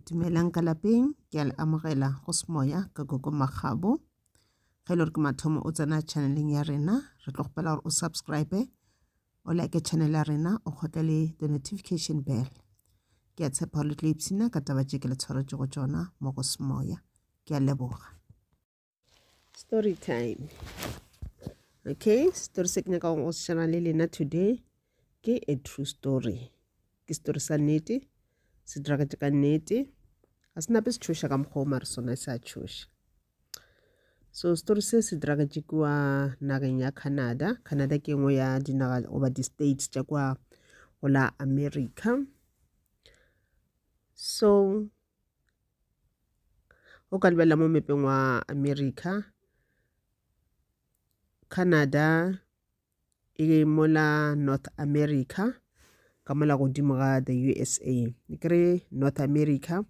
Dumelang ka lapeng, ke a le amogela go Semoya ka Gogo Magabo. Ge le re ke mathomo o tsena channeleng ya rena, re tlo gopela gore o subscribe, o like channel ya rena, o kgotle le the notification bell. Ke a tshepa gore le tlo ipsina ka taba tše ke le tshwaretse go tšona mo go Semoya. Ke a leboga. Story time. Okay, story se ke nyaka go šana le lena today ke a true story. Ke story sa nnete, se diragetse ka nnete, ga se nape se tšhoša ka mokgwa o mare sona se a tšhoša. So story se diragetse kua nageng ya Canada. Canada ke engwe ya dinaga over the states tša kua go la America. So o ka lebelela mo mepeng wa America, Canada e mola North America ka mola godimo ga the USA. E kere North America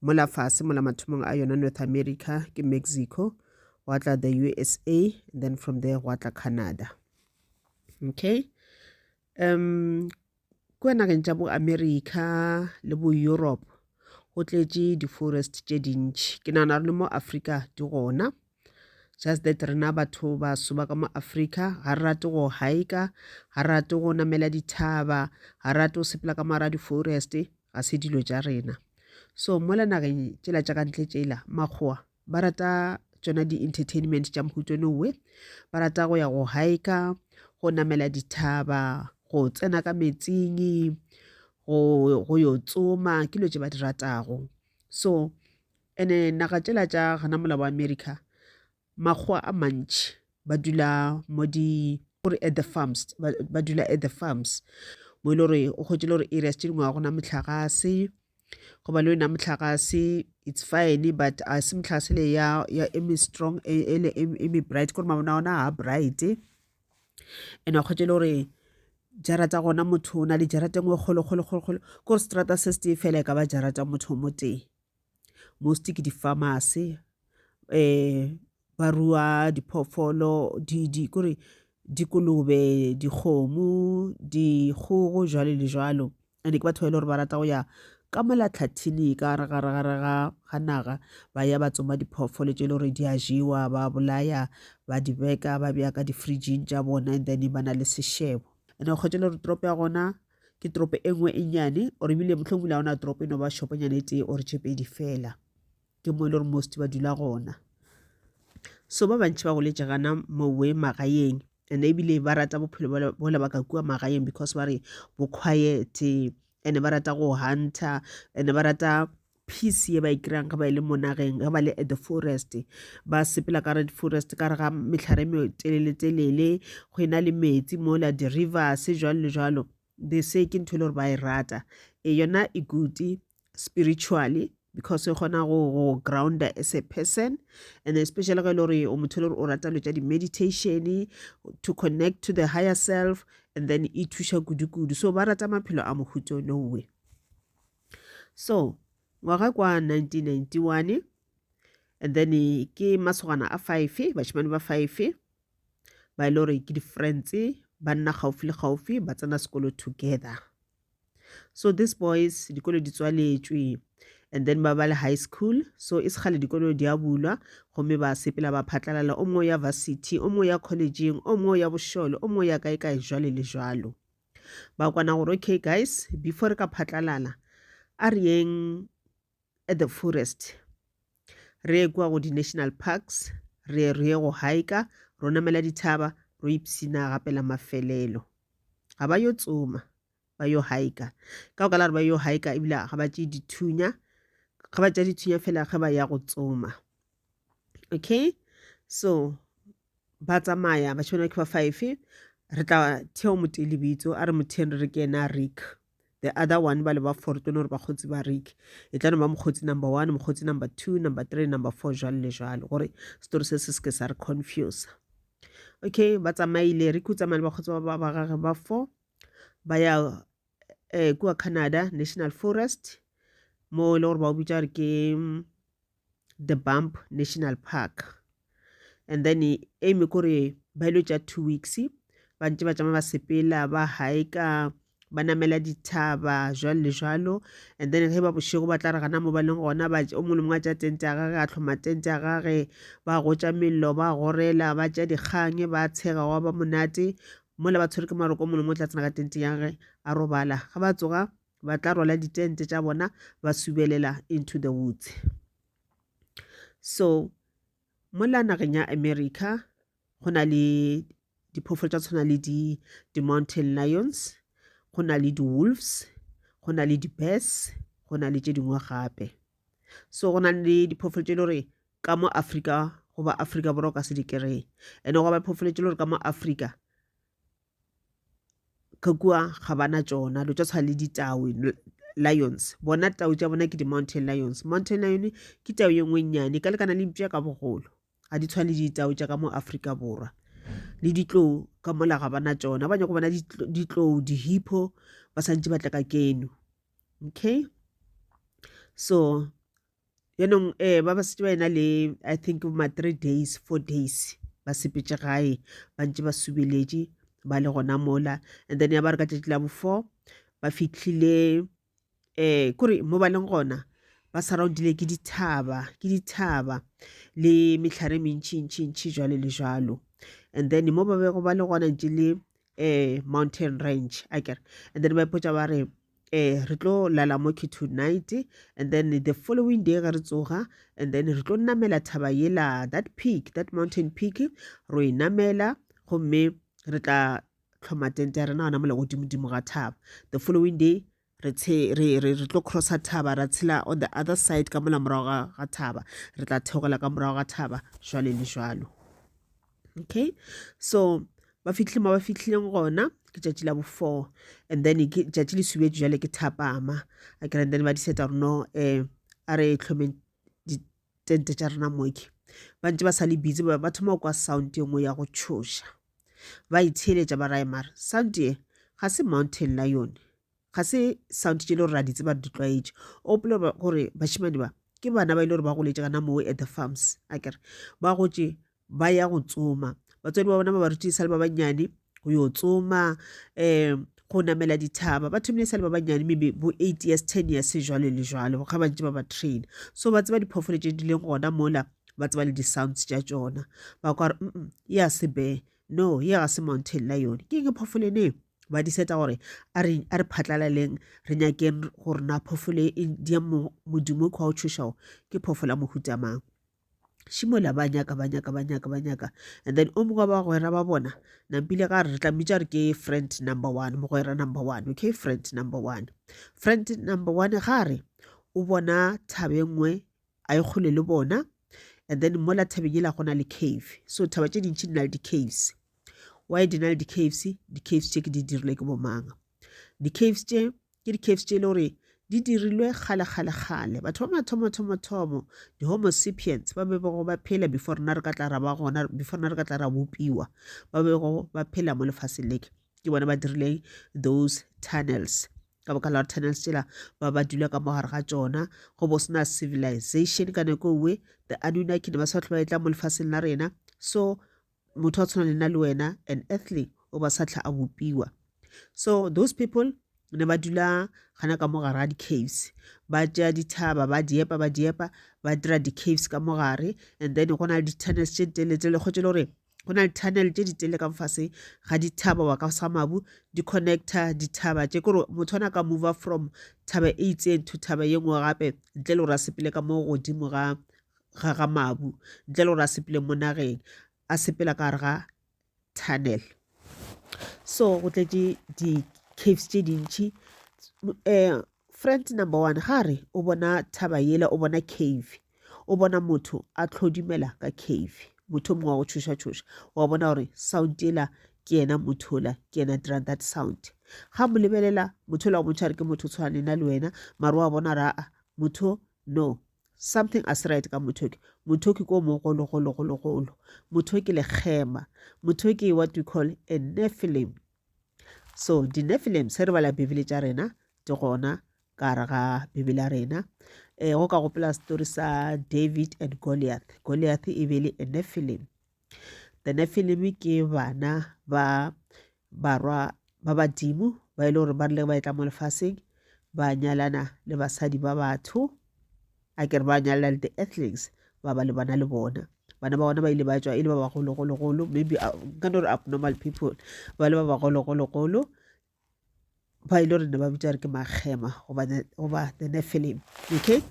mola fase mola mathomong a yona North America ke Mexico, wa tla the USA, and then from there wa tla Canada. Okay, kua nageng tša bo America le bo Europe go tletše di-forest tše dintši. Ke nagana le mo Africa di gona, just that rena batho ba soba ka mo Africa ga re rate go hike, ga re rate go namela dithaba, ga re rate go sepela ka mara di-forest, ga se dilo tša rena. So mola nageng tšela tša kantle tšela makgowa ba rata tšona di-entertainment tša mohuto nowe, ba rata go ya go hike, go namela dithaba, go tsena ka metsing, go yo tsoma, ke lo tše ba di ratago. So ene naga tšela tša gana mola wa America makgowa a mantši ba dula mo at the farms, ba dula at the farms mo ile gore o kgotse le gore areas tše dingwe ga gona mohlagase, go ba le yona mohlagase it's fine, but a se mohlagase le ya eme strong eme bright kore mabona ona ha bright, ene o kgotse le gore jara tsa gona motho o na le jarata engwe kgolo kore strata se se fela ka ba jarata motho mo teng. Most ke di-farmers ba rua diphoofolo kore dikolobe, dikgomo, dikgogo, jwalo le jwalo. And ke batho ba ile gore ba rata go ya ka mola tlhathini ka gare ga naga ba ya ba tsoma diphoofolo tše le gore di a jewa, ba bolaya, ba di beka, ba beya ka di-fridging tša bona, and then ba na le sešebo. And o kgotse le gore toropo ya gona ke toropo e nngwe e nnyane, or ebile mohlomong bula ona toropo eno ba shoponyane tee or tše pedi fela, ke mo ile gore most ba dula gona. So ba bantši ba goletše gana mowe magaeng, and ebile ba rata bophelo bola ba ka kua magaeng because ba re bo quiet, and ba rata go hunter, and ba rata peace ye ba ikirang ga ba ile mo nageng, ga ba le at the forest, ba sepela ka re di-forest ka re ga mehlare me telele, go ena le metsi mola di-rivers jwalo le jwalo. They say ke ntho le gore ba e rata, yona e good spiritually because e kgona go ground as a person, and especially ga le gore o motho le gore o rata lo tša di-meditation to connect to the higher self, and then e thuša kudu. So ba rata maphelo a mohuto nowe. So ngwaga kwa 1991, and then ke masogana a 5, bašemane ba 5 ba ile gore ke di-friends ba nna gaufi le gaufi, ba tsena sekolo together. So these boys dikolo di tswaletšwe, and then ba le high school. So e segale dikolo di a bulwa gomme ba sepela ba phatlalala, o mongwe ya varsity, o mongwe ya collegeng, o mongwe ya bošole, o mongwe ya kae jwale le jwalo. Ba kwana gore okay guys, before re ka phatlalala a re yeng at the forest, re kwa go di-national parks, re ye go hike, ro namela dithaba, ro ipsina gapela mafelelo. Ga ba yo tsoma, ba yo hike ka go ka la re ba yo hike ebile ga ba tše dithunya, ga ba tša dithunya fela ge ba ya go tsoma. Okay, so ba tsamaya bašemane ba ke ba 5, re tla theo motho lebitso a re motheng re ke ena Rick, the other one ba le ba 4 gore bakgotsi ba Rick, e tla no ba mokgotsi number 1, mokgotsi number 2, number 3, number 4 jwalo le jwalo, gore story se ke sa re confuse. Okay, ba tsamaile Rick o tsamaya le bakgotsi ba gage ba 4 ba ya kua Canada National Forest, mo le gore ba o bitša re ke the Banff National Park. And then eme kore ba ile tša 2 weeks ba ntse ba tšama ba sepela ba hike ba namela dithaba jwalo le jwalo, and then ge ba bošego ba tla re gana mo ba leng gona o mongwe le mongwe a tša tente ya gage a tlhoma tente ya gage ba gotša mello ba gorela ba tša dikgang ba tshega wa ba monate mola ba tshwere ke maroko mongwe le mongwe o tla tsena ka tente ya gage a robala ga ba tsoga ba tla rwala ditente tša bona ba subelela into the woods. So mola nageng ya America go na le diphoofolo tša tshwana le di-mountain lions, go na le di-wolves, go na le di-bears, go na le tše dingwe gape. So go na le diphoofolo tše le gore ka mo Africa goba Africa Borwa ka se di kry-e, and go ba diphoofolo tše le gore ka mo Africa ka kua ga bana tšona lo tša tshwana le ditau lions, bona tau tša bona ke di-mountain lions. Mountain lion ke tau ye nngwe nnyane ka lekana le mpša ka bogolo, ga di tshwane le ditau tša ka mo Africa Borwa. Le ditlou ka mola ga bana tšona, ba nyako bona ditlou di-hippo ba santse ba tla ka keno. Okay, so yaanong ba ba setse ba ena le I think ma 3 days 4 days ba sepetše gae ba ntse ba subeletše ba le gona mola, and then ya ba re ka tšatši la bo 4 ba fihlile kore mo ba leng gona ba surroundile ke dithaba le mehlare mentšintši jwalo le jwalo, and then mo ba bego ba le gona ntše le mountain range akere, and then ba ipotša ba re re tlo lala mo ke tonight, and then the following day ga re tsoga and then re tlo namela thaba yela that mountain peak ro e namela gomme re tla tlhoma tente ya rena gona mola godimo ga thaba. The following day re tlo crossa thaba ra tshela on the other side ka mola morago ga thaba, re tla theogela ka morago ga thaba jwale le jwalo. Okay, so ba fihlileng gona ke tšatši la bo 4, and then ke tšatši le subetše jwale ke thapama akere, and then ba di seta gore no a re tlhomeng ditente tša rena moke ba ntse ba sa le busy ba thoma kwa sound e nngwe ya go tšhoša ba itheeletša ba rae mara sound e ga se mountain lion, ga se sound tše le gore ra di tseba di tlwaetše. O gopola gore bašimane ba ke bana ba ile gore ba goletše gana moo at the farms akere, ba gotše ba ya go tsoma, batswadi ba bona ba ba rutisa le ba bannyane go yo tsoma go namela dithaba. Ba thomile sa le ba bannyane maybe bo 8 years 10 years jwale le jwale ga ba ntse ba ba train, so ba tseba diphoofolo tše di leng gona mola ba tseba le di-sounds tša tšona ba kwa re ya se bear no ya ga se mountain lion ke eng phoofolo ene. Ba di seta gore a re phatlalaleng re nyakeng gore na phoofolo e di ya modimo kwa o tšhošago ke phoofolo ya mohuta mang. Šimola ba nyaka, and then o mongwe ba bagwera ba bona nampile ga re tla mmitša re ke friend number 1, mogwera number 1. Okay, friend number 1 ga re o bona thabe nngwe a e kgole le bona, and then mola thabeng ela gona le cave, so thaba tše dintši di na le di-caves. Why di na le di-caves tše ke di dirile ke bomang? Di-caves tše ke di-caves tše le gore di dirilwe kgale batho ba mathomo di-homo sapiens ba bego ba phela before rena re ka tla ra ba gona, before rena re ka tla ra bopiwa ba bego ba phela mo lefaseng leke ke bona ba dirile those tunnels ka boka la tunnels tšela ba dula ka mogare ga tšona go bo sena civilization ka nako nngwe the Anunnaki ba sa tlhwa ba etla mo lefaseng la rena, so motho a tshwana le nna le wena an earthling o ba sa tlha a bopiwa. So those people ne ba dula gana ka mogare ga di-caves ba tšea dithaba ba diepa ba dira di-caves ka mogare, and then go na le di-tunnels tše telele kgotse le gore go na le tunnel tše di telele ka mfase ga dithaba wa ka sa mabu di connecta dithaba tše kore motho ana ka move from thaba e itseng to thaba ye nngwe gape ntle le gore a sepele ka mo godimo ga mabu, ntle le gore a sepele mo nageng a sepela ka gare ga tunnel. So go tletše di-caves tše dintši. Friend number 1 ga re o bona thaba yela o bona cave, o bona motho a tlhodimela ka cave, motho mongwe wa go tšhoša wa bona gore sound yela ke yena motho ola ke yena dirang that sound. Ga mo lebelela motho ola o montšha re ke motho tshwanena le wena mara wa bona ra motho no something as right ka motho ke ko mogolo motho ke legema, motho ke what we call a Nephilim. So di-Nephilim se re bala bibele tša rena di gona ka gare ga bibele ya rena go ka gopola story sa David and Goliath e be le a Nephilim. The Nephilim ke bana ba badimo ba ile gore ba rile ba etla mo lefaseng ba nyalana le basadi ba batho a kere ba nyalana le the-athletes ba ba le bana le bona ba bona ile ba tswa ile ba bagologologolo maybe kind of abnormal people ba le ba bagologologolo ba ile gore ne ba bitsa re ke magema goba the Nephilim. Okay,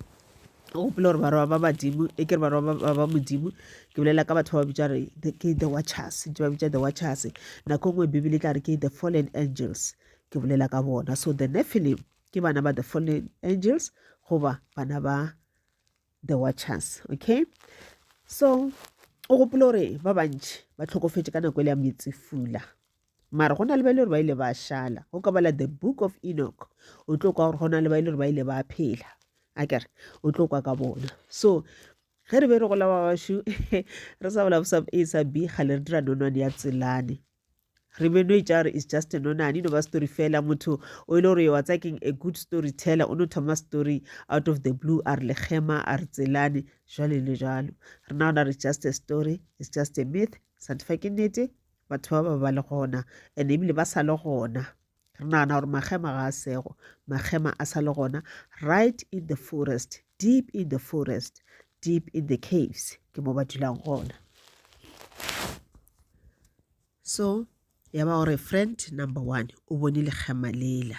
o gopola gore barwa ba badimo e kere barwa ba modimo ke bolela ka batho ba bitsa re ke the watchers ba bitsa the watchers nako nngwe bibele tla re ke the fallen angels ke bolela ka bona. So the Nephilim ke bana ba the fallen angels goba bana ba the watchers. Okay, so o gopola gore ba bantši ba tlhokofetse ka nako ile ya metsefula mara go na le ba ile gore ba ile ba šala go ka bala the book of Enoch o tlo kwa gore go na le ba ile gore ba ile ba phela a kere o tlo kwa ka bona. So ge re be re gola ba bašo re sa bola bosa A sa B ga le re dira nonwane ya tselane re be no itša gore it's just a nonane no ba story fela motho o ile gore wa tsakeng a good storyteller o no thoma story out of the blue a re legema a re tselane jwale le jalo re naona re just a story, it's just a myth scientific nnete batho ba ba le gona and ebile ba sa le gona re naana gore magema ga a sego magema a sa le gona right in the forest, deep in the forest, deep in the caves ke mo ba dulang gona. So ya ba gore friend number 1 o bone legema lela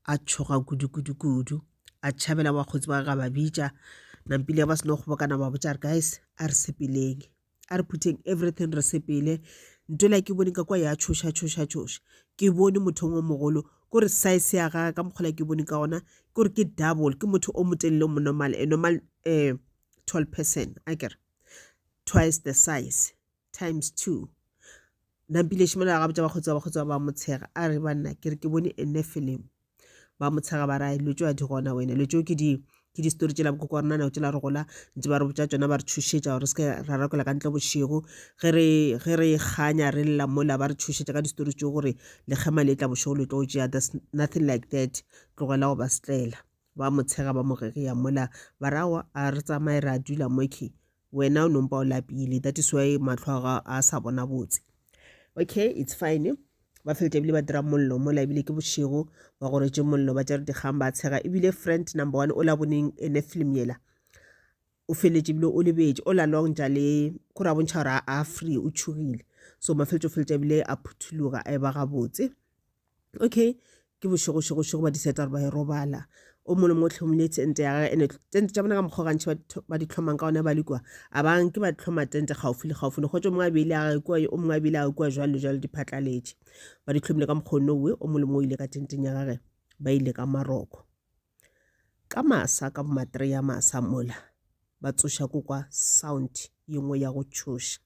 a tshoga kudu a tšhabela bakgotsi ba ga ba bitša nampile ba seno kgobokana ba botša re guys a re sepeleng a re putting everything re sepele ntola ke bone ka kwa ya tšhoša ke bone motho o mogolo gore size ya ga ka mokgola ke bone ka gona gore ke double ke motho o motelele o normal a normal tall person a kere twice the size times 2 nampile shimela ga botša bakgotsa ba motshega a re banna ke re ke bone a Nephilim ba motshega ba ra lotšo a di gona wena lotšo ke di story tšela bokoko rena nao tšela re gola ntse ba re botša tšona ba re tšhošetša gore se ke ra rakola ka ntle bošego ge re kganya re lla mola ba re tšhošetša ka di-story tšeo gore legema le tla bošego le tlo tšea there's nothing like that tlogela go ba setlela ba motshega ba mogegea mola ba rawa a re tsamaye re a dula moke wena o nompa o lapile that is why matlho a sa bona botse. Okay, it's fine ba felte ebile ba dira mollo mola ebile ke bošego ba gore tše mollo ba tšere dikgang ba tshega ebile friend number 1 o la boneng ene film yela o feletše ebile o lebetše o la long ja le kore a bontšha gore a free o tšhogile so mafeletše o feletše ebile a phuthuluga a eba gabotse. Okay, ke bošego ba diseta gore ba e robala o mole mo tlhomile tente ya gage ene tente tša bona ka mokgwa gantši ba di tlhomang ka gona ba le kwa a bang ke ba tlhoma tente gaufi le go tšo mongwe a beile a kwa o mongwe a beile a kwa jwale di phatlaletše ba di tlhomile ka mokgwa nowe o mole mo ile ka tenteng ya gage ba ile ka Maroko ka masa ka bomatri ya masa mola ba tsoša ko kwa sound yengwe ya go tšhoša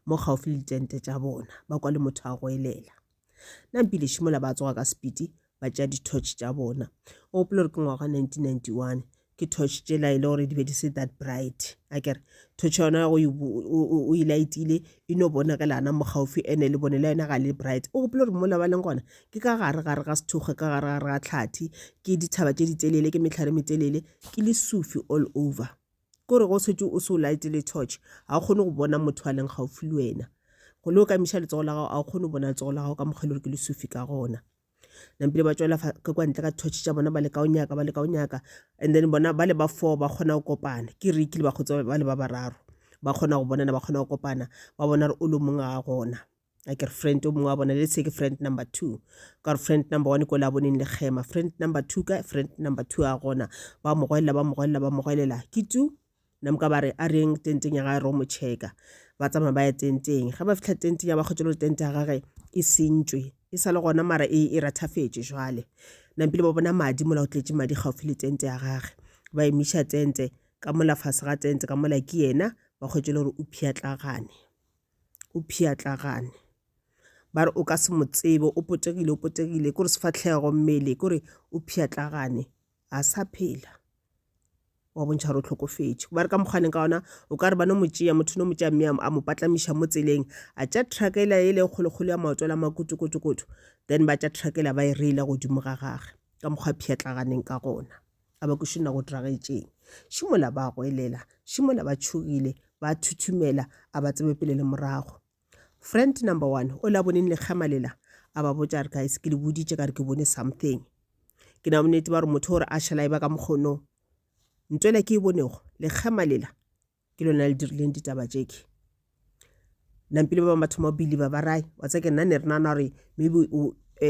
mo gaufi le tente tša bona ba kwa le motho a go elela nampile shimola ba tsoga ka speedi ba tšea di-torch tša bona o gopola gore ke ngwaga 1991 ke torch tšela ile gore di be di se that bright a kere torch yona o e lightile e no bona ka lana mo gaufi ene le bone le yona ga le bright o gopola gore mola ba leng gona ke ka gare ga sethoge ka gare ga tlhathi ke dithaba tše di telele ke metlhare metelele ke le sufi all over kore go setse o se o lightile torch ga o kgone go bona motho a leng gaufi le wena go le o ka miša letsogo la gago a o kgone go bona letsogo la gago ka mokgwa le gore ke le sufi ka gona nampile ba tswela ka kwa ntle ka torch tša bona ba le ka o nyaka and then bona ba le ba 4 ba kgona go kopana ke re ikile ba khotsa ba le ba bararo ba kgona go bonana ba kgona go kopana ba bona re o le mongwe ga gona a ke friend o mongwe wa bona le se ke friend number 2 ka friend number 1 ko la boneng le gema friend number 2 ka friend number 2 a gona ba mogolela ke tu namka ba re a reng tenteng ya ga ro mo checka ba tsama ba ya tenteng ga ba fitla tenteng ya ba khotlo tente ya gage e sentšwe e sa le gona mara e rathafetše jwale nampile ba bona madi mola o tletše madi gaufi le tente ya gage ba emiša tente ka mola fase ga tente ka mola ke yena ba khotše le gore o phiatlagane ba re o ka se mo tsebe o potegile kore sefatlhego mmele kore o phiatlagane a sa phela wa bontšha re o tlhokofetše ba re ka mokgwaneng ka ona o ka re ba no motšea motho no motšea mme a mo patlamiša mo tseleng a tša trakela ele kgolokgolo ya maoto la makutukutukutu then ba tša trakela ba e reila godimo ga gage ka mokgwa phiatlaganeng ka gona a ba kušina go diragetšeng šimola ba go elela šimola ba tšhogile ba thuthumela a ba tsebe pele le morago friend number 1 o la boneng le kgamalela a ba botsa re guys ke le boditse ka re ke bone something ke na bonnete ba re motho gore a shela e ba ka mokgono ntswela ke bonego le khamalela ke lona le dirileng ditaba jeki nampile ba matho mo believe ba rai wa tsa ke nna ne rena na re maybe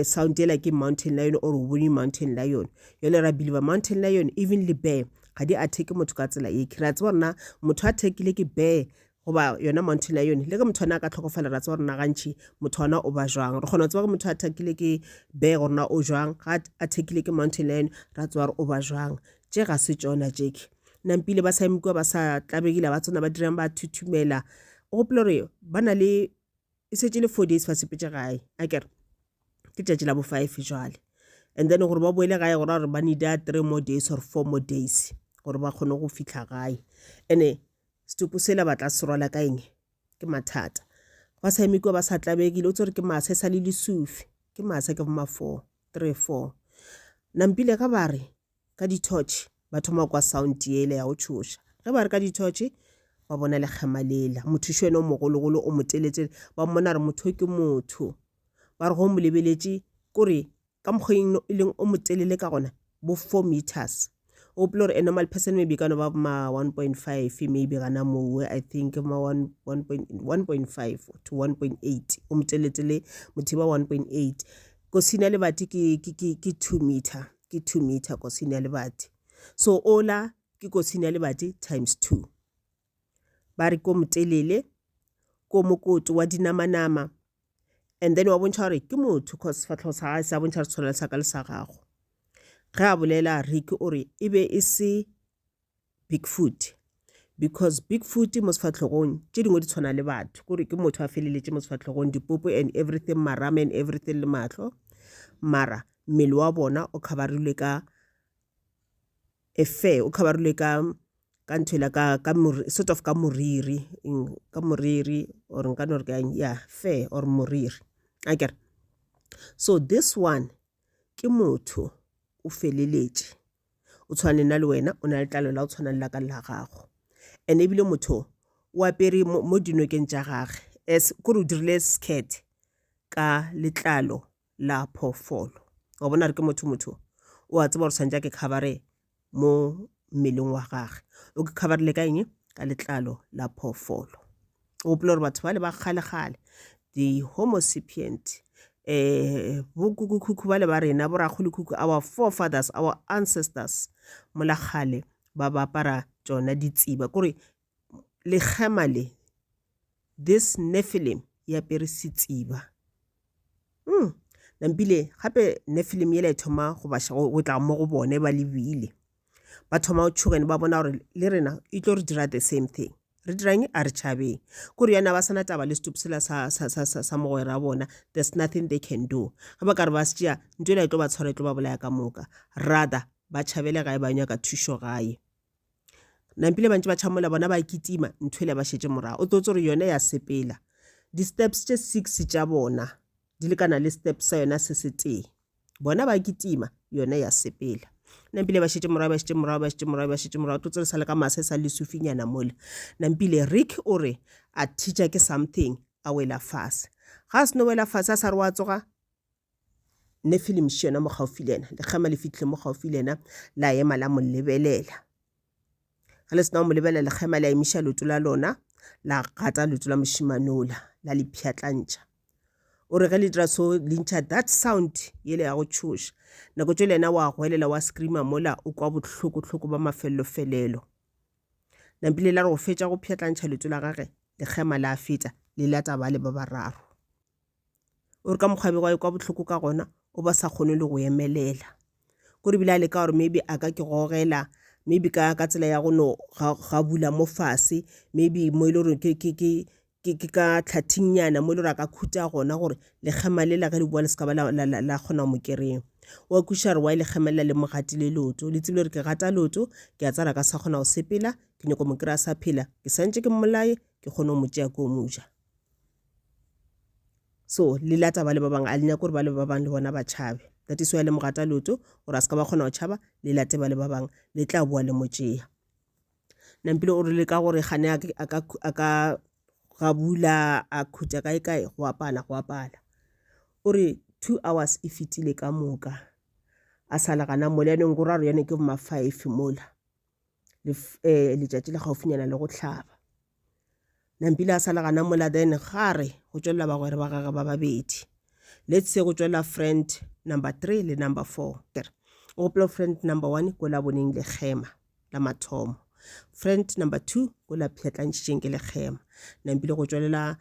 sound like mountain lion or bone mountain lion yole ra believe mountain lion even le bear ga di attack motho ka tsela e kira tsa bona motho a thekile ke bear goba yona mountain lion le ke motho na ka tlhokofala ra tsa rena gantši motho ona o ba jwang re gona tswa ke motho a thekile ke bear gona o jwang ga a thekile ke mountain lion ra tswa re o ba jwang je ga se tsona jeki nampile ba sa imikwa ba sa tlabegile ba tsona ba dirang ba thuthumela o plore bana le isetse le 4 days fa sepetse gae a kere ke tšatši la bo 5 jwale and then gore ba boele gae gore ba need 3 more days or 4 more days gore ba kgone go fitla gae ene stupu sela ba tla serwala ka eng ke mathata ba sa imikwa ba sa tlabegile o tsore ke mase sa le lesufi ke mase ke ma 4 3 4 nampile ka bare ka di torch ba thoma kwa sound yele ya go tshosha ge ba re ka di torch ba bona le khamalela motho shwena o mogologolo o moteletse ba mmona re motho ke motho ba re go mo lebeletše kore ka mokgoeng e leng o motelele ka gona bo 4 meters o plore a normal person maybe kana ba ma 1.5 maybe kana mo I think ma 1.5 to 1.8 o moteletse le mothiba 1.8 ko sina le bati ke 2 meter ke 2 meter ko sina le bati so ola ke ko sina le bati times 2 bari ko motelele ko mokoto wa dinamanama and then wa bontšha gore ke motho cause fatlho sa ga se a bontšha re tshwana sa ka le sa gago ge a bolela Rick ore e be e se Bigfoot because Bigfoot mo sefatlhogong tše dingwe di tshwana le batho kore ke motho a feleletse mo sefatlhogong dipopo and everything marama and everything le mahlo mara mmele wa bona o khabarilwe ka efe o khabarilwe ka ntwela ka sort of ka moriri or nka no re ka ya fair or moriri akere so this one ke motho o feleletse o tshwane na le wena o na le tlalo la o tshwana la ka la gago ene bile motho o apere mo dinokeng tša gage as go re dirile skirt ka letlalo la phofolo wa bona re ke motho o a tseba gore santja ke khabare mo mmeleng wa gage o ke khabarile ka eng ka letlalo la phofolo o plore batho ba le ba kgale the homo sapient bokukukhu ba le ba rena bo ragolekuku our forefathers our ancestors mola khale ba bapara tsona ditsiba kore le khamale this nephilim ya perisitsiba nampile gape nephilim yele thoma go basha go tla mo go bone ba lebile ba thoma o tshogene ba bona gore le rena e tlo re dira the same thing re dirang a re tšhabeng kore yana ba sana taba le stupsela sa mogwera bona there's nothing they can do ga ba ka re ba se tšea ntwela e tlo ba tshwara e tlo ba bolaya ka moka rather ba tšhabele gae ba nyaka thušo gae nampile bantši ba tšhamola bona ba kitima ntwele ba šetse morago o tlo tsore yone ya sepela di-steps tše 6 tša bona di lekana le steps sa yona se setee bona ba kitima yone ya sepela nampile ba šetse morago to tsere sa le ka mase sa le sufinyana mola nampile Rick ore a teacher ke something a wela fase ga se no wela fase a sa re wa tsoga Nephilim shena mo gaufilena le khama le fitlhe mo gaufilena la ema la mo lebelela ga le sena mo lebelela le khama la emisha lotu la lona la gata lotu la moshimanola la le phiatlantša o re ge le dira so lintšha that sound yele ya go tšhoša nako tšwe le ena wa goelela wa screama mola o kwa bohloko ba mafelelo nampile la re go fetša go phiatlantšha leto la gage le khema la feta le lata ba le ba bararo o re ka mokgwabe wa kwa bohloko ka gona o ba sa kgone le go emelela go re bila le ka gore maybe a ka ke gogela maybe ka tsela ya go no ga bula mo fase maybe mo ile re ke ka tlhathinyana mo ile ra ka khuta gona gore le khemalela ga le bua le ska ba la khona mo kereng wa kushar wa ile khemela le mogatile loto le tsile re ke gata loto ke a tsara ka sa khona o sepela ke nyoko mo kra sa phela ke santse ke mmolaye ke khona mo tšea ko moja so le lata ba le ba bang a lenya gore ba le ba bang le bona ba tšhabe that is why le mogata loto gore a ska ba khona o tšhaba le late ba le ba bang le tla bua le motšea nampile o re le ka gore gane a ka ga bula a khuta kae go apala o re 2 hours e fitile ka moka a sala gana mola yanong go raro yane ke ma 5 mola le letšatši le gaufinyana le go tlhaba nampile a sala gana mola then gare go tswela bagwere ba gagwe ba babedi let's say go tswela friend number 3 le number 4 o gopela friend number 1 ko la boneng le khema la mathomo friend number 2 ko la phetlantšheng ke le khema nampile go tswelela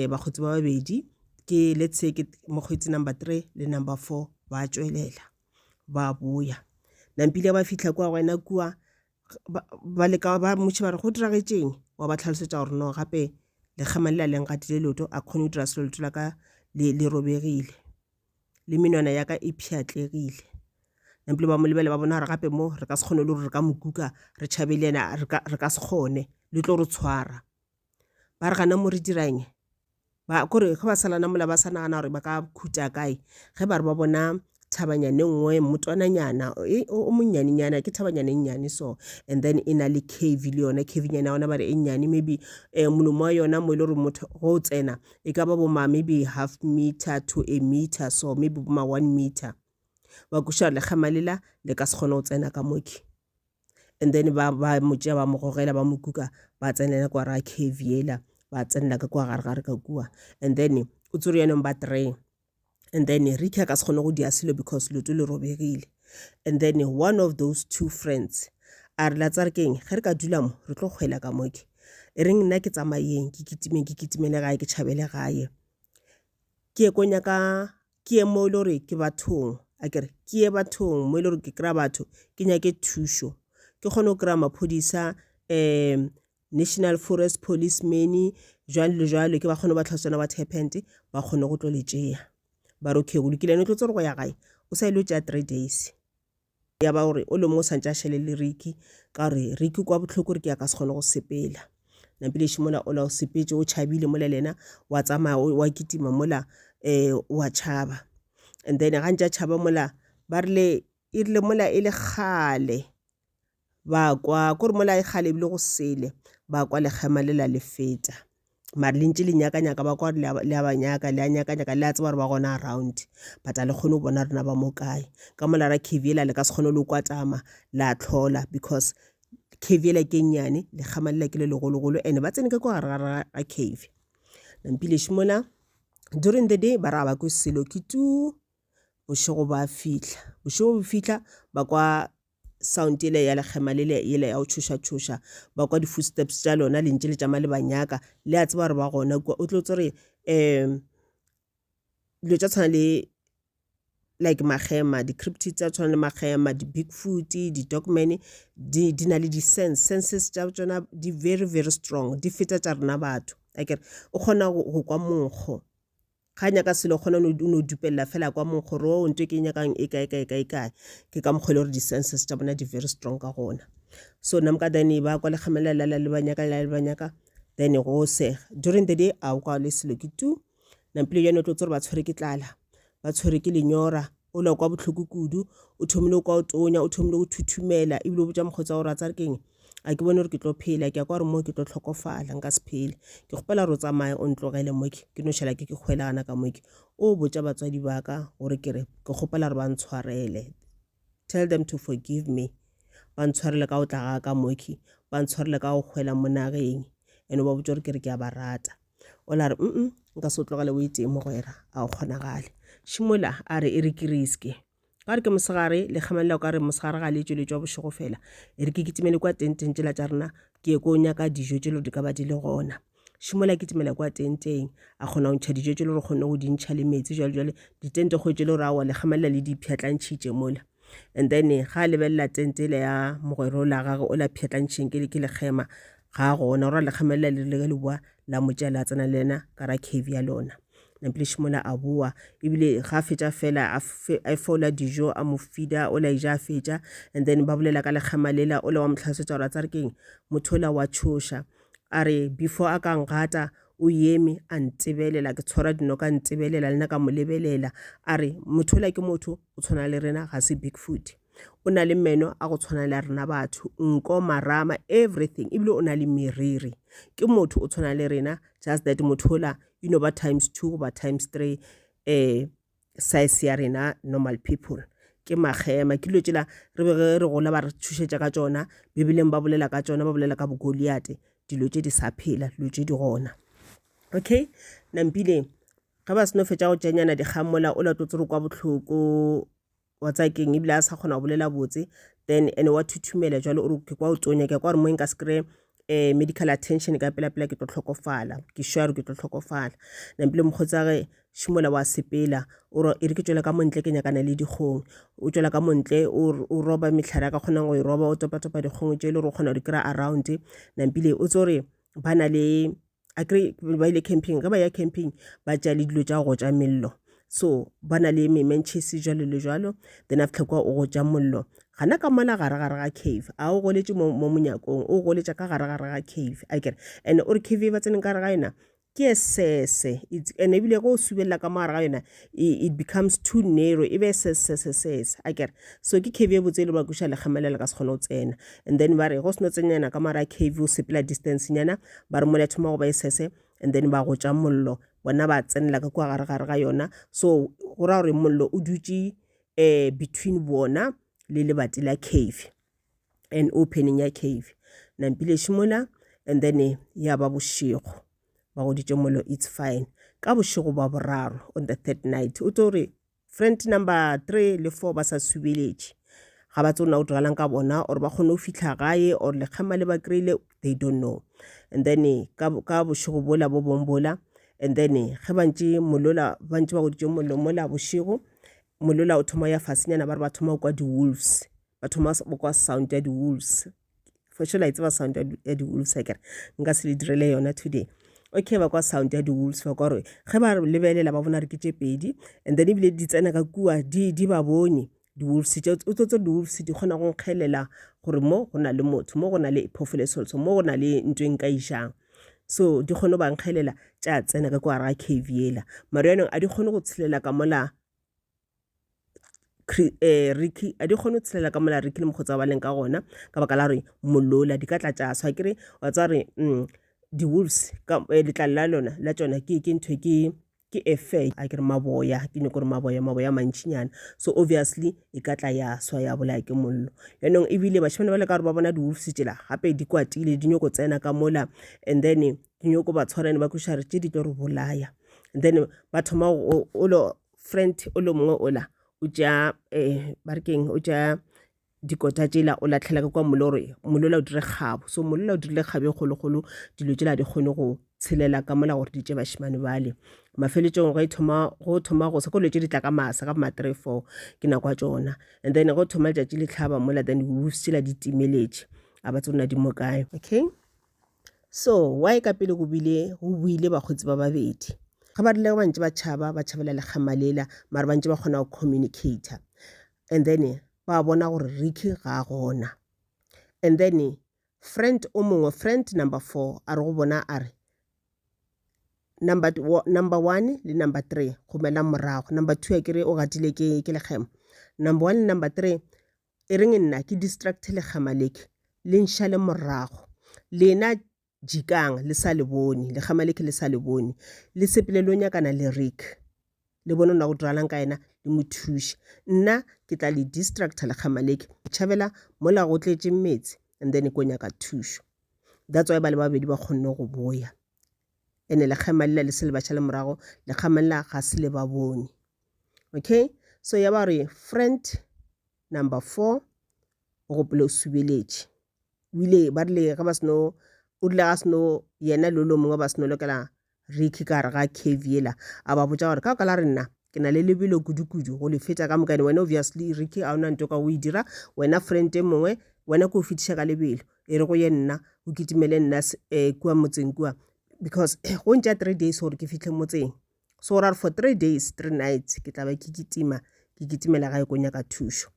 bagotsi ba babedi ke let's say ke mogwetsi number 3 le number 4 ba tswelela ba boya nampile ba fitla kwa wena kwa ba le ka ba motho ba re go diragetseng wa ba tlhalosetsa gore no gape le kgamanela leng gatile loto a khone dira selo tla ka le robegile le menwana ya ka e phiatlegile nampile ba mo lebele ba bona re gape mo re ka se kgone le re ka mokuka re tšhabelena re ka se kgone le tlo re tshwara ba re gana mo re dirang ba kore ga ba salana mola ba sana gana gore ba ka khuta kae ge ba re ba bona thabanyane nngwe motwananyana o monnyaninyana ke thabanyane nnyane so and then ina le cave le yona cave nyana ona ba re ennyane maybe molomo wa yona mo ile re motho go tsena e ka ba bo ma maybe half meter to a meter so maybe ma 1 meter ba kusha le khamalela le ka se kgone go tsena ka moki and then ba motšea ba mogogela ba mokuka ba tsenela kwa ra cave yela ba tsenela ka kwa gare ka kua and then o tsore yanong ba 3 and then Rika ka se kgone go dia selo because loto le robegile and then one of those 2 friends a re la tsarkeng ge re ka dula mo re tlo kgwela ka moki e reng nna ke tsamayeng ke kitimele gae ke tšhabele gae ke konya ka ke mo lore ke bathong a kere ke bathong mo lore ke kra batho ke nyake thusho ke kgone go kra maphodisa National Forest Policeman jwalo ke ba kgone ba tlhasana what happened ba kgone go tlo letšea ba re okay go lokile no tlo tsore go ya gae o sa ile tša 3 days ya ba gore o le mo santša shele le Ricky ka re Ricky kwa botlhoko re ke ya ka se kgone go sepela nampile shimola o la o sepetse o tšhabile mola lena wa tsamaya wa kitima mola wa tšhaba and then ga ntša tšhaba mola ba rile ile mola ile khale ba kwa gore mola e khale bile go sele ba kwa le khamalela le feta mara le ntse le nyaka ba kwa le abanyaka le anyaka le a tseba re ba gona around but a le kgone go bona rena ba mo kae ka mola ra kivela le ka se kgone le kwatama la tlhola because kivela ke nyane le khamalela ke le legologolo ene ba tsene ka kwa gare ga cave nampile shimola during the day ba ra ba go selo kitu bošego ba fitla ba kwa sound ile ya le kgemalele ile ya o tšhoša ba kwa di footsteps tša lona le ntse le tšama le banyaka le a tseba re ba gona kwa o tlo tsore dilo tša tshwana le like magema di cryptids tša tshwana le magema di bigfoot di dogman di na le di senses tša tsona di very very strong di feta tša rena batho like o kgona go kwa monkgo ga nyaka selo gona no dupella fela kwa monkgo ro ntwe ke nyakang e kae ke ka mokgole re di senses tša bona di very strong ka gona so namka then ba kwa le kgamelela le banyaka then go se during the day a kwa le selo ke tu nampile yone tlo tsore ba tshwere ke tlala ba tshwere ke lenyora o la kwa botlhoko kudu o thomile kwa o tonya o thomile go thuthumela e bile o botsa mogotsa o ratsa re keng a ke bone gore ke tlo phela ke ya kwa re mo ke tlo tlhokofala nka se phele ke gopela ro tsamaya o ntlogele moki ke no shela ke kgwelana ka moki o botsa batswadi ba ka gore ke gopela re ba ntshwarele tell them to forgive me ba ntshwarele ka o tla ka moki ba ntshwarele ka o kgwela mo nageng ene ba botsa gore ke a ba rata o la re nka se tlogele o ite mogwera a o kgonagale shimola a re e re ke riske ka re ke mosegare le kgamelela ka re mosegare ga le tšweletšwa bošego fela e re ke kitimele kwa tenteng tšela tša rena ke ye ko nyaka dijo tšelo di ka ba di le gona šimola kitimela kwa tenteng a kgona go ntšha dijo tšelo re kgone go dintšha le metsi jwale ditente go tšelo re awa le kgamelela le diphiatlantšhitše mola and then ga lebelela tentele ya mogwero la gagwe o la phiatlantšheng ke le khema ga gona ra le kgamelela le le bua la motšea la tsena lena ka ra cave ya lona nampile shimola a bua ebile ga fetša fela a fola dijo a mo feeda o la ija fetša and then ba bolela ka le kgamalela o le wa motlhasetša ra tsa re keng motho la wa tšhoša a re before a ka ngata o yeme a ntebelela ke tshwara dinoka ntebelela le nna ka mo lebelela a re motho la ke motho o tshwana le rena ga se bigfoot o na le meno a go tshwana le rena batho nko marama everything ebile o na le meriri ke motho o tshwana le rena just that motho la ba times 2 ba times 3 size ya rena normal people ke magema ke dilo tsela re be re gola ba re thušetša ka tsona Bibeleng ba bolela ka tsona ba bolela ka bogoliate dilo tše di sa phela dilo tše di gona okay nampile ga ba seno fetša go tšenyana dikgamola o latotse re kwa bohloko wa tsa keng ebile a sa kgona go bolela botse then ene wa thuthumela jalo o re ke kwa o tonya ke kwa re mo nka se kry medical attention ka pela ke tlo tlhokofala ke sure ke tlo tlhokofala nampile mokgotsa ge šimola wa sepela o re ke tšwela ka montle ke nyakana le dikgong o tšwela ka montle o roba mehlare ka kgonang go e roba o topa dikgong tše le re o kgona go di kry around nampile o tse gore ba na le akry ba ile camping ga ba ya camping ba tša le dilo tša go tša mello so ba na le mementšhisi jalo le jalo then after kwa o go tša mollo gana ka mola gare ga cave a o goletše mo monyakong o goletša ka gare ga cave akere and o re cave ba tseneng ka gare ga yona ke sese and ebile go subelela ka mogare ga yona it becomes too narrow e be sese akere so ke cave e botse le ba kuša legamelela ka se kgone go tsena and then ba re go seno tsenyana ka mogare ga cave o sepela distance nyana ba re mola thoma go ba e sese and then ba go tša mollo bona ba tsenela ka kwa gare ga yona so go ra gore mollo o dutše between bona le lebati la cave and opening ya cave nampile šimola and then ya ba bošego ba go ditše mollo it's fine ka bošego ba boraro on the third night o tore friend number 3 le 4 ba sa subeletše ga ba tsona o digalang ka bona or ba kgone go fitlha gae or lekgama le ba kry-ile they don't know and then ka bošego bola bo bombola and then ge bantše molola bantše ba go ditše mollo mola bošego molola o thoma ya fasenyana ba re ba thoma kwa di-wolves ba thoma kwa sound ya di-wolves for sure la itseba sound ya di-wolves akere nka se le direle yona today okay ba kwa sound ya di-wolves ba kwa gore ge ba lebelela ba bona re ke tše pedi and then ebile di tsena ka kua di ba bone di-wolves o tsotse di-wolves di kgona go nkgelela gore mo go na le motho mo go na le phoofolo mo go na le ntho e nka išang so di kgone ba nkgelela tša tsena ka kwa ga cave yela mare yanong a di kgone go tshelela ka mola Ricky a di kgone go tshelela ka mola Ricky le mokgotsa ba leng ka gona ka baka la gore molola di ka tla tša so akere wa tsa gore di-wolves letlalo la lona la tšona ke ntho ke effect akere maboya ke nyako gore maboya mantšinyana so obviously e ka tla ya swa ya bolaya ke mollo yanong ebile bašimane ba le ka gore ba bona di-wolves tšela gape di kwatile di nyako tsena ka mola and then di nyako ba tshwarane ba kuša re tše di tlo re bolaya and then ba thoma o lo friend o lo mongwe ola o tša barekeng o tša dikota tšela o latlhela ka kwa molola o dire kgabo so molola o dirile kgabe kgolokgolo dilo tšela di kgone go tshelela ka mola gore di tše bašimane bale mafeletšong go thoma go sekolo tše di tla ka masa ka ma 3-4 ke nakwa tšona and then go thoma letšatši le tlhaba mola then wolves tšela di timeletše a ba tsona di mo kae okay so why ka pele go buile bakgotsi ba babedi ga ba rile bantše ba tšhabela legamalela mare bantše ba kgona go communicator and then ba bona gore Ricky ga gona and then friend o mongwe friend number 4 a re go bona a re number 1 le number 3 go mela morago number 2 a kere o gatile ke legema number 1 le number 3 e reng nna ke distract legama leke le nša le morago lena jikang le sa le bone legama leke le sa le bone le sepele lo nyakana le Rick le bona na go diralang ka ena le mothuši nna ke tla le distracta legama leke tšhabela mola go tletše metsi and then ko nyaka thušo that's why ba le babedi ba kgonne go boya ene legama lela le se le batšha le morago legama lela ga se le ba bone okay so ya ba re friend number 4 o gopole o subeletše o ile ba rile ga ba seno o rile ga seno yena lolo mongwe ba seno lokela Ricky ka re ga cave yela a ba botša gore ka la re nna ke na le lebelo kudu go le fetša ka mokane wena obviously Ricky a ona nto ka o e dira wena friend e mongwe wena ko o fetiša ka lebelo e re go ye nna o kitimele nna kua motseng kua because go ntša 3 days gore ke fitlhe motseng so ra for 3 days 3 nights ke tla ba ke kitimela ga e ko nyaka thušo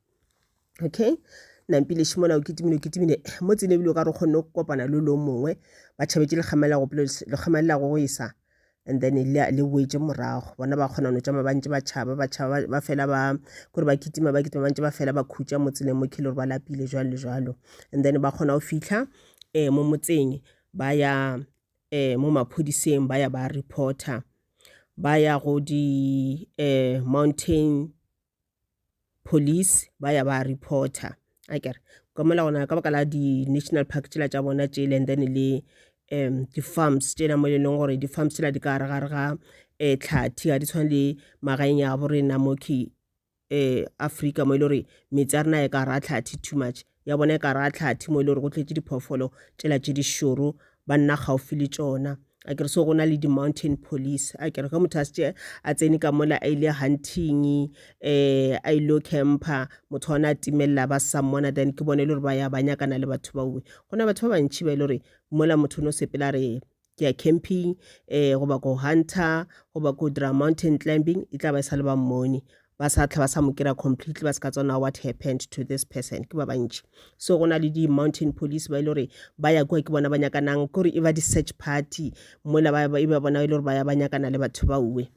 okay nampile šimola o kitimile mo tsene ebile o ka re kgonne go kopana le lo mongwe ba tšhabetše legamelela go isa and then le wetse morago bona ba kgona no tšama bantše ba tšhaba ba fela ba kore ba kitima bantše ba fela ba khutša mo tseleng mo kile gore ba lapile jalo le jalo and then ba kgona go fitlha mo motseng ba ya mo maphodiseng ba ya ba reporter ba ya go di mountain police ba ya ba reporter a kere ka mola gona ka baka la di-national park tsela tša bona tšele and then le di-farms tšena mo e leng gore di-farms tsela di ka gare ga tlhathi ga di tshwane le magaeng ya borena mo Africa mo e le gore metsi a rena e ka ra tlhathi too much ya bona e ka ra tlhathi mo e le gore go tletse diphoofolo tsela tše di šoro ba nna gaufi le tšona a kere so go na le di-mountain police a kere ka motho a tsene ka mola a ile hunting a ile camper motho ona a timelela ba sammona then ke bone le gore ba ya ba nyakana le batho ba uwe go na batho ba bantšhi ba ile gore mola motho no sepela re ke ya camping goba ko hunter goba ko dira mountain climbing e tla ba e sa le ba mmone ba sa tla ba sa mo kry-a completely ba se ka tsona what happened to this person ke ba bantši so go na le di-mountain police ba ile gore ba ya kwa ke bona ba nyakanang kore e ba di-search party mola e ba bona ile gore ba ya ba nyakana le batho ba uwe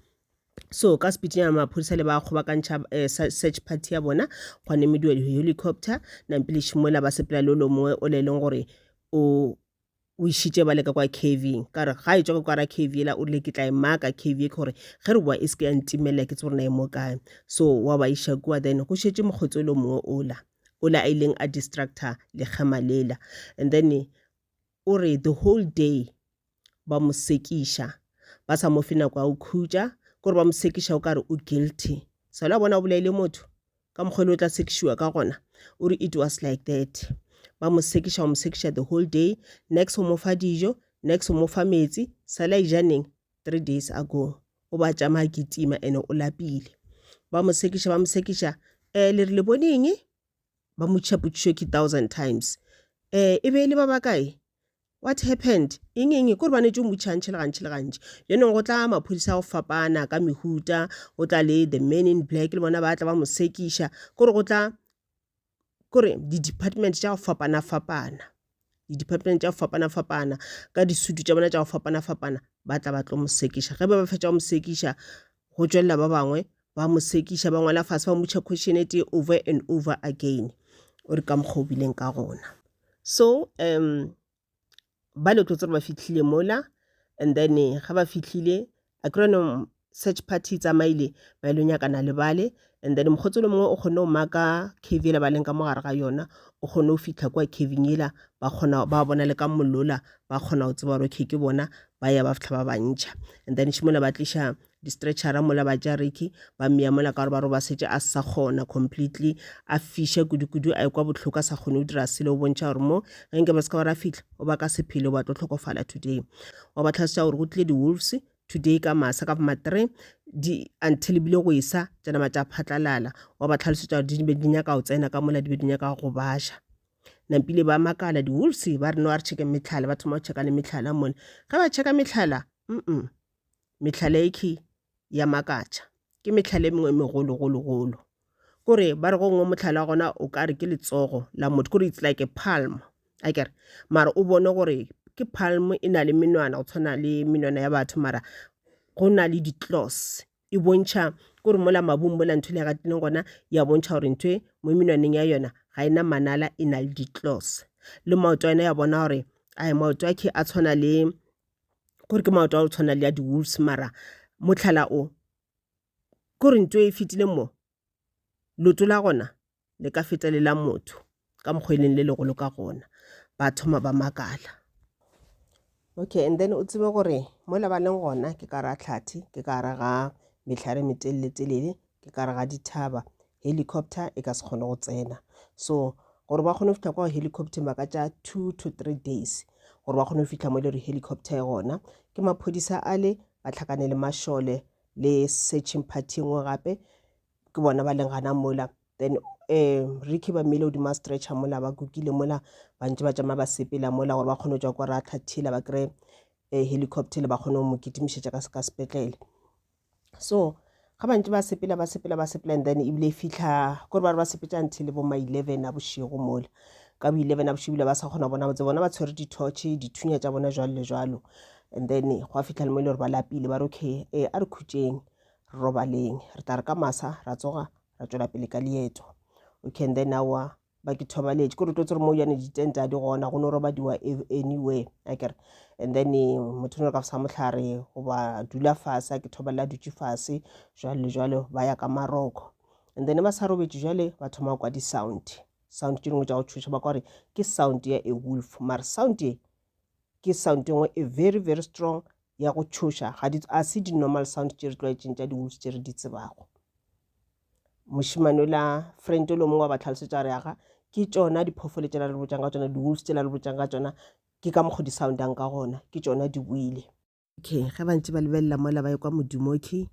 so ka speeding ya maphodisa le ba kgobakantšha search party ya bona go nemediwa di-helicopter nampile šimola ba sepela le lo mongwe o le leng gore o išitše ba leka kwa caving ka re ga e tswa ka ra cave ela o rile ke tla e maka cave e ke gore ge re boa e se ke ya ntimelela ke tse gore na e mo kae so wa ba iša kua then go šetse mokgotsi o le mongwe ola a ileng a distractor le gema lela and then o re the whole day ba mo sekiša ba sa mo fe nako ya go khutša kore ba mo sekiša o ka re o guilty sa la bona o bolaile motho ka mokgwa le o tla sekišiwa ka gona o re it was like that ba mo sekiša the whole day next o mo fa dijo next o mo fa metsi sala ijaneng 3 days ago o ba tšama kitima ene o lapile ba mo sekiša le re le boneng ba mo tšhapotšišo ke 1000 times e be le ba bakae what happened eng kore ba netse o motšhantšhe le gantši yanong go tla maphodisa go fapana ka mehuta go tla le the men in black le bona ba tla ba mo sekiša kore go tla kore di-department tša go fapana-fapana ka disutu tša bona tša go fapana-fapana ba tla ba tlo mo sekiša ge ba fetša go mo sekiša go tšwelela ba bangwe ba mo sekiša ba ngwala fase ba motšha questionate over and over again o re ka mokgwa o bileng ka gona so ba le tlotse gore ba fitlhile mola and then ga ba fitlhile a kry search party tsamaile ba ile nyakana le bale and then mokgotsi le mongwe o kgone go maka cave ela ba leng ka mogare ga yona o kgone go fitlha kwa caving ela ba bona le ka mollola ba kgona go tseba gore okay ke bona ba ya ba fitlha ba bantšha and then šimola ba tliša di-stretchera mola ba jareki ba mmea mola ka gore ba re ba setse a sa kgona completely a fiša kudu a kwa botlhoko a sa kgone go dira sele o bontšha gore mo genke ba se ka ba ra fitlha o ba ka sephele o ba tlo tlhokofala today wa ba tlhalosetša gore go tlile di-wolves today ka masa ka ma 3 until bile go isa tšana matša phatlalala wa ba tlhalosetša gore di be di nyaka go tsena ka mola di be di nyaka go baja nampile ba makala di-wolves ba re no a re check metlhala ba thoma go checka le metlhala mola ga ba checka metlhala metlhala eke ya makatša ke metlhala e mengwe megolo kore ba re go ngwe motlhala wa gona o ka re ke letsogo la motho kore it's like a palm a kere mara o bone gore ke palm e na le menwana go tshwana le menwana ya batho mara go na le di-claws e bontšha kore mola mabung mola ntho le ya gatileng gona ya bontšha gore ntho mo menwaneng ya yona ga ena manala e na le di-claws le maoto a yona ya bona gore maoto a ke a tshwana le kore ke maoto a go tshwana le ya di-wolves mara motlhala o kore ntho e fetile mo loto la gona le ka feta le la motho ka mokgweleng le legolo ka gona ba thoma ba makala okay and then o tsebe gore mola ba leng gona ke ka ra tlhathi ke ka ra ga metlhare metelele ke ka ra ga dithaba helicopter e ka se kgone go tsena so gore ba kgone go fitlha kwa helicopter ba ka tša 2 to 3 days gore ba kgone go fitlha mo le re helicopter e gona ke maphodisa ale ba tlhakane le mašole le searching party ngwe gape ke bona ba leng gana mola then Ricky ba mmele hodima stretcher mola ba kukile mola ba ntse ba tšama ba sepela mola gore ba kgone go tšwa kwa ra tlhathila ba kry helicopter le ba kgone go mo kitimišetša ka sepetlele so ga ba ntse ba sepela and then ebile fitlha kore ba re ba sepetša until bo ma 11 a bošego mola ka bo 11 a bošego ba sa kgona bona botse bona ba tshwere di-torch dithunya tša bona jwalo le jwalo and then go a fitlha le mo ile gore ba lapile ba re okay a re khutšeng robaleng re tla re ka masa ra tsoga ra tšwela pele ka leeto okay and then awa ba ke thobaletse ko re tlo tsere mo yane ditenta di gona go no roba diwa anywhere akere. And then motho no ka sa mohlare go ba dula fase ke thobalela dutse fase jwale le jwale ba ya ka maroko. And then ba sa robetse jwale ba thoma kwa di sound ke dingwe tša go thuša ba kwa re ke sound ya a wolf mara sound ye ke sound engwe e very very strong ya go thuša a se di normal sound tše re tlwaetšeng tša di wolves tše re di tsebago. Mošimane la friend lo mongwe wa ba tlhalosetša re aga ke tšona diphoofolo tše la re botšang ka tšona di-wolves tše la re botšang ka tšona ke ka mokgo di soundang ka gona ke tšona di buile. Okay, ge ba ntse ba lebelela mola ba ye kwa modumoki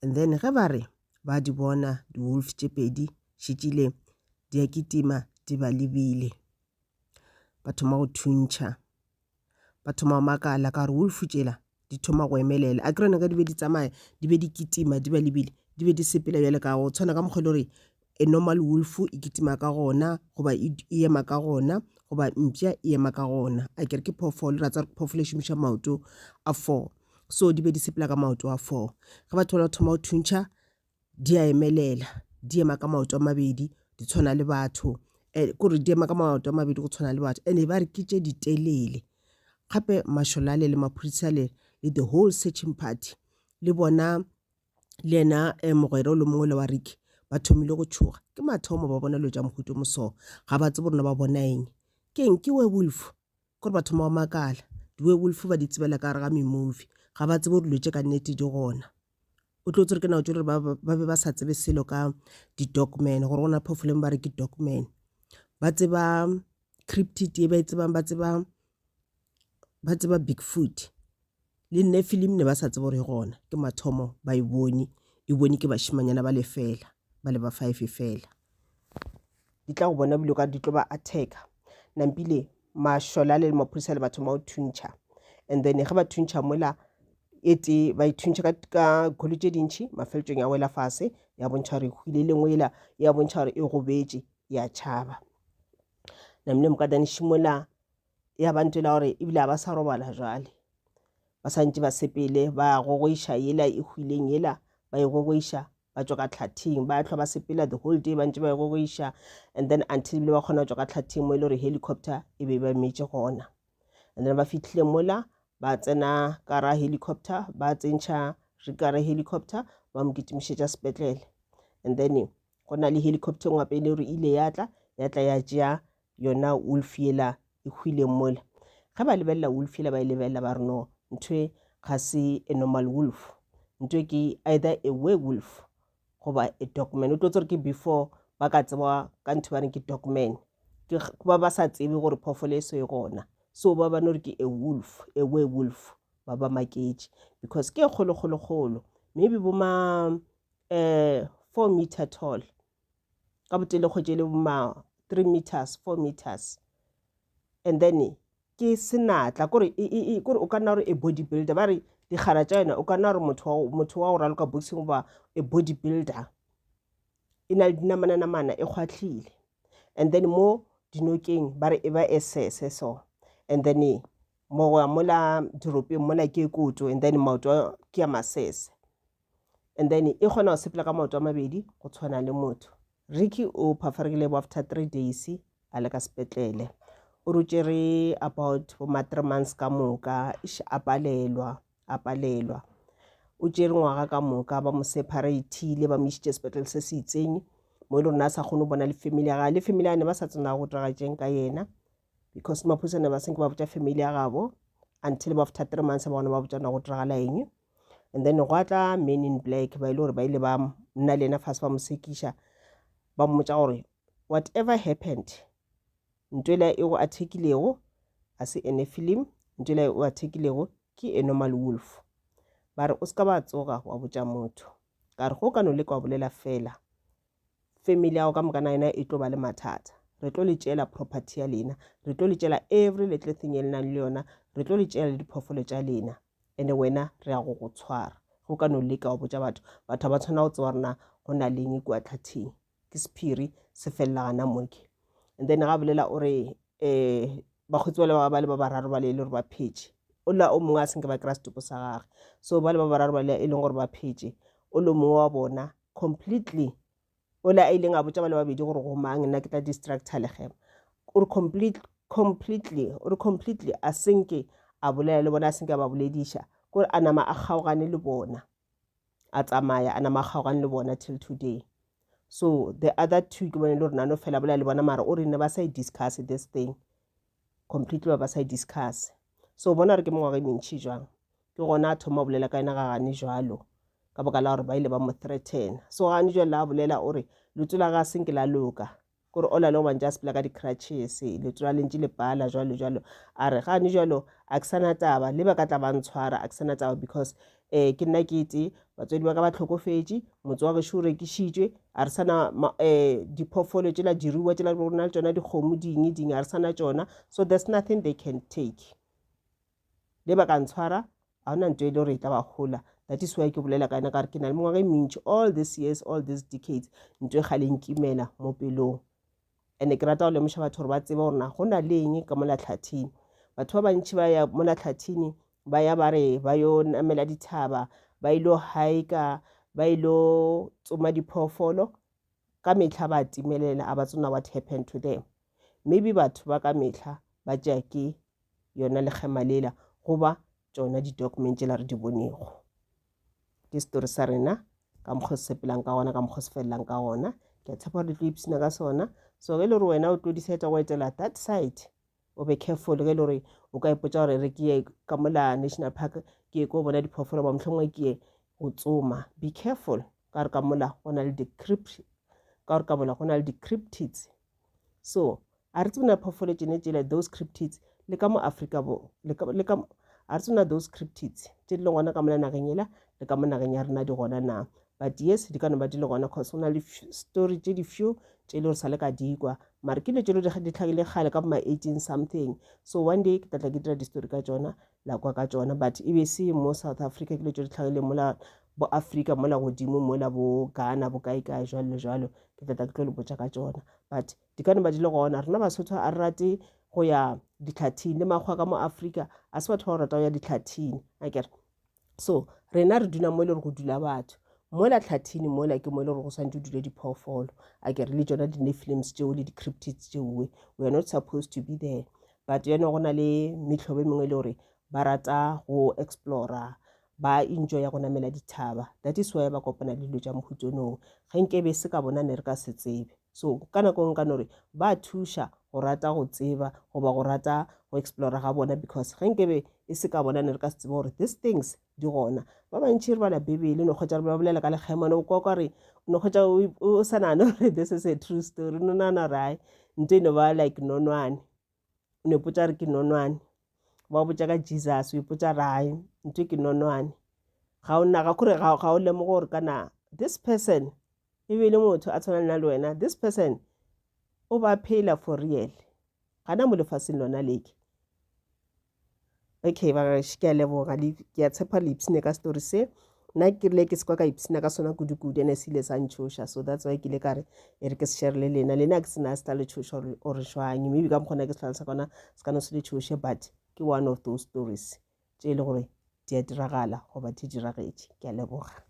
and then ge ba re ba di bona di-wolves tše pedi šitšile di a kitima di ba lebile ba thoma go thuntšha ba thoma go makala ka re wolf tšela di thoma go emelela a kerone ka di be di tsamaya di be di kitima di ba lebile di be di sepela bjale ka go tshwana ka mokgwa le gore a normal wolf e kitima ka gona goba e ema ka gona goba mpša e ema ka gona a kere ke phoofolo ra tsa re phoofolo e šomiša maoto a 4 so di be di sepela ka maoto a 4 ge batho ba thoma go thuntšha di a emelela di ema ka maoto a mabedi di tshwana le batho kore di ema ka maoto a mabedi go tshwana le batho ene ba re ke tše ditelele gape mašolale le maphodisa le the whole searching party le bona le ena mogwera o le mongwe le wa riki ba thomile go tšhoga ke mathomo ba bona lo tša mohuto moso ga ba tsebe rona ba bona eng ke eng ke werewolf kore ba thoma go makala di-werewolf ba di tsebela ka gare ga memovie ga ba tsebe gore lo tše ka nnete di gona o tlo tsere ke nao tše gore ba be ba sa tsebe selo ka di-dogman gore gona phoofoleng ba re ke dogman ba tseba cryptid e ba e tsebang ba tseba Bigfoot le nne film ne ba sa tsebe gore gona ke mathomo ba e bone ke bašimanyana ba le fela ba le ba 5 fela di tla go bona bile ka di tlo ba attacka nampile mašola le maphodisa le batho ma o thuntšha and then ge ba thuntšha mola ete ba ithuntšha ka kgolo tše dintšhi mafeletšong ya wela fase ya bontšha gore e hwile lengwe ela ya bontšha gore e gobetše ya tšhaba namile mokataniši mola ya bantela gore ebile a ba sa robala jwale ba santse ba sepele ba gogoiša yela e hwileng yela ba e gogoiša ba tswa ka tlhathing ba tlhwa ba sepela the whole day ba ntse ba e gogoiša and then until bile ba kgona tswa ka tlhathing mo e le gore helicopter e be ba metse gona and then ba fitlhile mola ba tsena ka ra helicopter ba tsentšha re ka ra helicopter ba mo kitimišetša sepetlele and then go na le helicopter ngwe gape e le gore ile ya tla ya tšea yona wolf yela e hwileng mola ge ba lebelela wolf yela ba e lebelela ba re no ntho ga se a normal wolf ntho ke either a werewolf goba a dogman o tlo tsere ke before ba ka tseba ka ntho ba reng ke dogman ke ba sa tsebe gore phoofolo e se e gona so ba ba no re ke a werewolf ba ba maketše because ke kgolo maybe bo ma 4 meter tall ka botele kgotše le ma 3 meters 4 meters and then ke senatla kore o ka nna gore a bodybuilder ba re dikgara tša yona o ka nna gore motho wa go raloka boxing goba a bodybuilder e na le dinamana e kgwahlile and then mo dinokeng ba re e ba esese so and then mola diropeng mola ke koto and then maoto ke ya masese and then e kgona go sepela ka maoto a mabedi go tshwana le motho Ricky o phafaregile after 3 days a le ka sepetlele o rutšere about ma 3 months ka moka a palelwa o tšere ngwaga ka moka ba mo separatile ba mo išitše sepetlele se se itsenye mo e le rona a sa kgone go bona le family ya gage le family ya ne ba sa tsena go tiragatšeng ka yena because maphodisa ne ba senke ba botša family ya gabo until ba after 3 months ba bona ba botšana go tiragala eng and then go atla men in black ba ile gore ba ile ba nna le ena fase ba mo sekiša ba mmotša gore whatever happened ntwela e go athekilego a se ene film ntwela e go athekilego ke a normal wolf ba re o ska ba tsoga wa botša motho ka re go ka no le kwa bolela fela family ya go ka mokana ena e tlo ba le mathata re tlo le tšela property ya lena re tlo le tšela every little thing e lenang le yona re tlo le tšela le diphoofolo tša lena ene wena re ya go tshwara go ka no leka wa botša batho ba tshwana go tseba rena go na leng kua tlhathing ke sephiri se felela gana moke and then ga bolela ore bakgotsi ba le ba bararo ba le ile gore ba phetše o la o mongwe a senke ba kry-a setopo sa gage so ba le ba bararo ba le e leng gore ba phetše o le mongwe wa bona completely ola a ileng a botsa ba le babedi gore go mang nna ke tla distracta legema o re completely a senke a bolela le bona a senke a ba bolediša kore a nama a kgaogane le bona a tsamaya a nama a kgaogane le bona till today. So the other two ke bone le gore nano fela bolela le bona mara o re ne ba sa e discuss this thing completely ba sa e discuss. So bona re ke mongwaga e mentšhi jwang ke gona a thoma bolela ka ena ga gane jwalo ka boka la gore ba ile ba mo threaten. So gane jwale la bolela o re letso la ga senke la loka kore ola le go bantša a sepela ka di-crutches letso la lentše le pala jwalo a re gane jwalo a ke sana taba le ba ka tla ba ntshwara a ke sana taba because ke nna kete batswadi ba ka ba tlhokofetše motse wa gešo o rekišitšwe a re sana diphoofolo tšela diruwa tšela rona le tšona dikgomo ding a re sana tšona. So there's nothing they can take le ba ka ntshwara a gona nto e le gore e tla ba gola. That is why ke bolela ka ena ka re ke na le mengwaga e mentši all these years all these decades nto e gale nkimela mo pelong and ke rata go lemoša batho gore ba tseba gore na go na le eng ka mola tlhathini. Batho ba bantši ba ya mola tlhathini ba ya ba re ba yo namela dithaba ba ilo haika ba ilo tsoma diphoofolo ka mehla ba timelela a ba tsona what happened to them. Maybe batho ba ka mehla ba tšea ke yona legema lela goba tšona di-document tšela re di bonego ke story sa rena ka mokgwa se sepelang ka gona ka mokgwa se felelang ka gona ke a tshepa gore le tlo ipsina ka sona. So ge le gore wena o tlo disetsa go etela that side o be careful ge le gore o ka ipotsa gore re ke ye ka mola national park ke ye ko bona diphoofolo ba mohlongwe ke ye go tsoma. Be careful ka re ka mola go na le di-cryptids. So a re tsona phoofolo tšene tšela those cryptids le ka mo Africa a re tsona those cryptids tše di le gona ka mola nageng ela le ka mo nageng ya rena di gona na. But yes di ka no ba di le gona cause go na le story tše di few tše le gore sa le ka dikwa mara ke le tšelo di tlhagile kgale ka ma 18 something. So one day ke tlatla ke dira di-story ka tšona la kwa ka tšona but e be se mo South Africa ke le tšelo di tlhagile mola bo Africa mola godimo mola bo Ghana bo kae jwalo le jwalo ke tlatla ke tlo le botša ka tšona. But di ka no ba di le gona rena Basotho a re rate go ya dihlathing le makgwa ka mo Africa a se batho ba go rata go ya dihlathing a kere. So rena re dula mo e le gore go dula batho mola tlhathini mola ke mo e le gore go swantse dule diphoofolo a kere le tšona di-Nephilims tšeo le di-cryptids tšeowe we are not supposed to be there. But yone go na le mehlobo e mengwe e le gore ba rata go explora ba enjoy ya go namela dithaba. That is why ba kopana le dilo tša mohutsonong ge nke be se ka bona ne re ka se tsebe. So ka nako nka no re ba thuša go rata go tseba goba go rata go explora ga bona because ge nkebe e se ka bona ne re ka se tseba gore these things di gona. Ba bantši re bala bebele no kgotša re ba bolela ka legema no kwa re no kgotša o sa nane gore this is a true story no nana rai nto e no ba like nonwane o ne potša re ke nonwane ba botša ka Jesus o ipotša rai nto ke nonwane ga o naga kore ga o lemoga gore kana this person e be le motho a tshwana nna le wena this person o ba phela for real gana mo lefaseng lona leke. Okay bagaši ke a leboga ke a tshepa le ipsine ka story se nna ke rile ke sekwa ka ipsina ka sona kudu-kudu ene se ile sa ntšhoša. So that's why ke ile ka re e re ke se share le lena ke sena se tla le tšhoša ore šwang maybe ka mokgona ke se tlhalasa kona se ka no se le tšhoše but ke one of those stories tše e le gore di a diragala goba di diragetše. Ke a leboga.